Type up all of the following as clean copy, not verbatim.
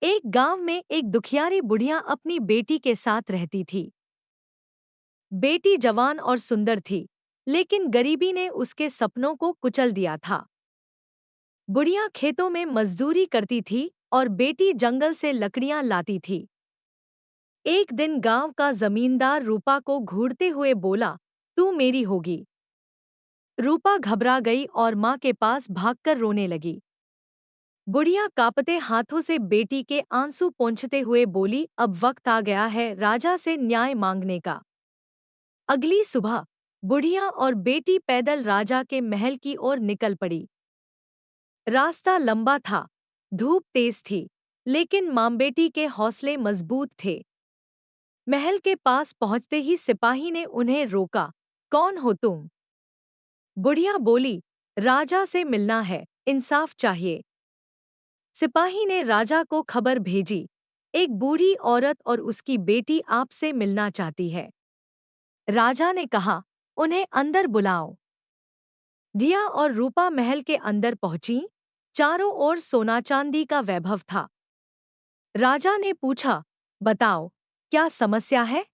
एक गांव में एक दुखियारी बुढ़िया अपनी बेटी के साथ रहती थी। बेटी जवान और सुंदर थी, लेकिन गरीबी ने उसके सपनों को कुचल दिया था। बुढ़िया खेतों में मजदूरी करती थी और बेटी जंगल से लकड़ियां लाती थी। एक दिन गांव का जमींदार रूपा को घूरते हुए बोला, तू मेरी होगी। रूपा घबरा गई और मां के पास भागकर रोने लगी। बुढ़िया कांपते हाथों से बेटी के आंसू पोंछते हुए बोली, अब वक्त आ गया है राजा से न्याय मांगने का। अगली सुबह बुढ़िया और बेटी पैदल राजा के महल की ओर निकल पड़ी। रास्ता लंबा था, धूप तेज थी, लेकिन मां बेटी के हौसले मजबूत थे। महल के पास पहुंचते ही सिपाही ने उन्हें रोका। कौन हो तुम? बुढ़िया बोली, राजा से मिलना है, इंसाफ चाहिए। सिपाही ने राजा को खबर भेजी, एक बूढ़ी औरत और उसकी बेटी आपसे मिलना चाहती है। राजा ने कहा, उन्हें अंदर बुलाओ। दिया और रूपा महल के अंदर पहुंची। चारों ओर सोना चांदी का वैभव था। राजा ने पूछा, बताओ, क्या समस्या है?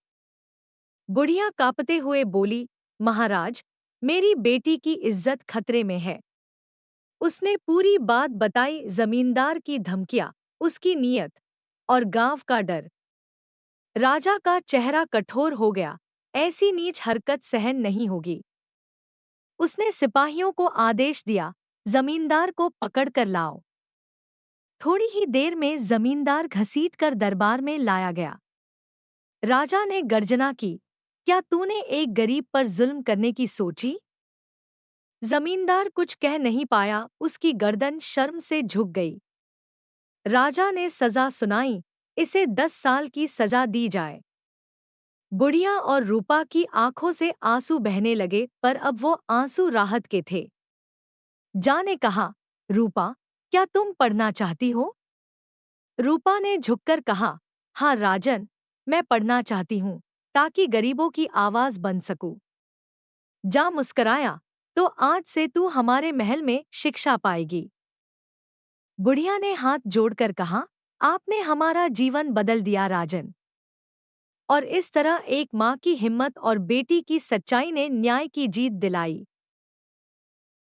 बुढ़िया कांपते हुए बोली, महाराज, मेरी बेटी की इज्जत खतरे में है। उसने पूरी बात बताई, जमींदार की धमकियां, उसकी नीयत और गांव का डर। राजा का चेहरा कठोर हो गया, ऐसी नीच हरकत सहन नहीं होगी। उसने सिपाहियों को आदेश दिया, जमींदार को पकड़ कर लाओ। थोड़ी ही देर में जमींदार घसीट कर दरबार में लाया गया। राजा ने गर्जना की, क्या तूने एक गरीब पर जुल्म करने की सोची? जमींदार कुछ कह नहीं पाया, उसकी गर्दन शर्म से झुक गई। राजा ने सजा सुनाई, इसे 10 साल की सजा दी जाए। बुढ़िया और रूपा की आंखों से आंसू बहने लगे, पर अब वो आंसू राहत के थे। जा ने कहा, रूपा, क्या तुम पढ़ना चाहती हो? रूपा ने झुककर कहा, हाँ राजन, मैं पढ़ना चाहती हूँ, ताकि गरीबों की आवाज बन सकूं। जा मुस्कराया, तो आज से तू हमारे महल में शिक्षा पाएगी। बुढ़िया ने हाथ जोड़कर कहा, आपने हमारा जीवन बदल दिया राजन। और इस तरह एक माँ की हिम्मत और बेटी की सच्चाई ने न्याय की जीत दिलाई।